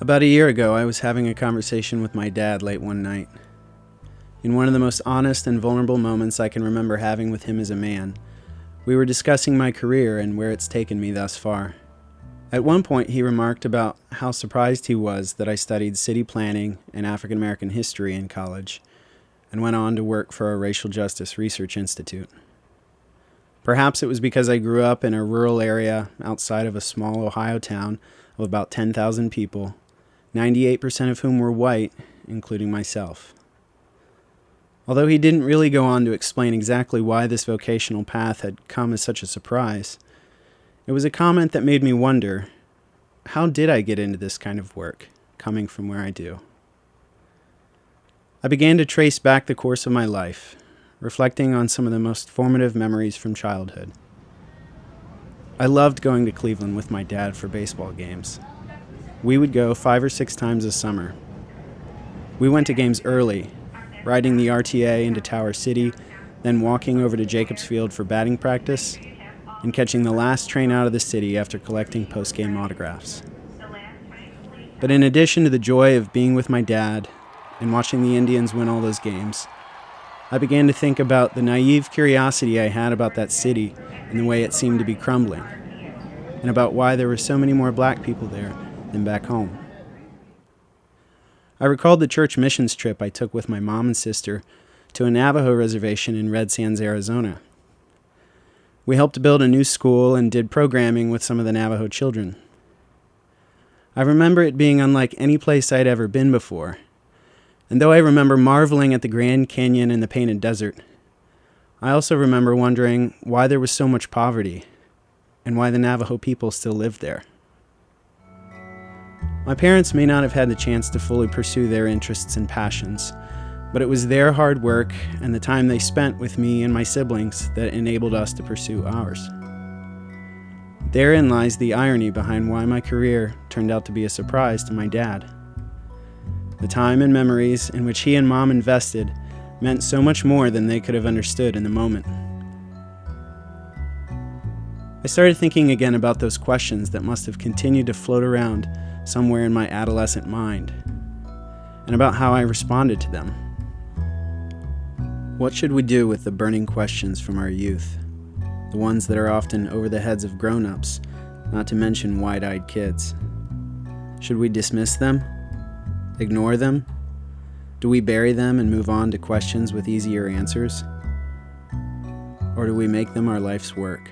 About a year ago, I was having a conversation with my dad late one night. In one of the most honest and vulnerable moments I can remember having with him as a man, we were discussing my career and where it's taken me thus far. At one point, he remarked about how surprised he was that I studied city planning and African American history in college, and went on to work for a racial justice research institute. Perhaps it was because I grew up in a rural area outside of a small Ohio town of about 10,000 people, 98% of whom were white, including myself. Although he didn't really go on to explain exactly why this vocational path had come as such a surprise, it was a comment that made me wonder, how did I get into this kind of work, coming from where I do? I began to trace back the course of my life, reflecting on some of the most formative memories from childhood. I loved going to Cleveland with my dad for baseball games. We would go 5 or 6 times a summer. We went to games early, riding the RTA into Tower City, then walking over to Jacobs Field for batting practice, and catching the last train out of the city after collecting post-game autographs. But in addition to the joy of being with my dad and watching the Indians win all those games, I began to think about the naive curiosity I had about that city and the way it seemed to be crumbling, and about why there were so many more black people there than back home. I recalled the church missions trip I took with my mom and sister to a Navajo reservation in Red Sands, Arizona. We helped build a new school and did programming with some of the Navajo children. I remember it being unlike any place I'd ever been before, and though I remember marveling at the Grand Canyon and the Painted Desert, I also remember wondering why there was so much poverty and why the Navajo people still lived there. My parents may not have had the chance to fully pursue their interests and passions, but it was their hard work and the time they spent with me and my siblings that enabled us to pursue ours. Therein lies the irony behind why my career turned out to be a surprise to my dad. The time and memories in which he and Mom invested meant so much more than they could have understood in the moment. I started thinking again about those questions that must have continued to float around somewhere in my adolescent mind, and about how I responded to them. What should we do with the burning questions from our youth, the ones that are often over the heads of grown-ups, not to mention wide-eyed kids? Should we dismiss them? Ignore them? Do we bury them and move on to questions with easier answers? Or do we make them our life's work?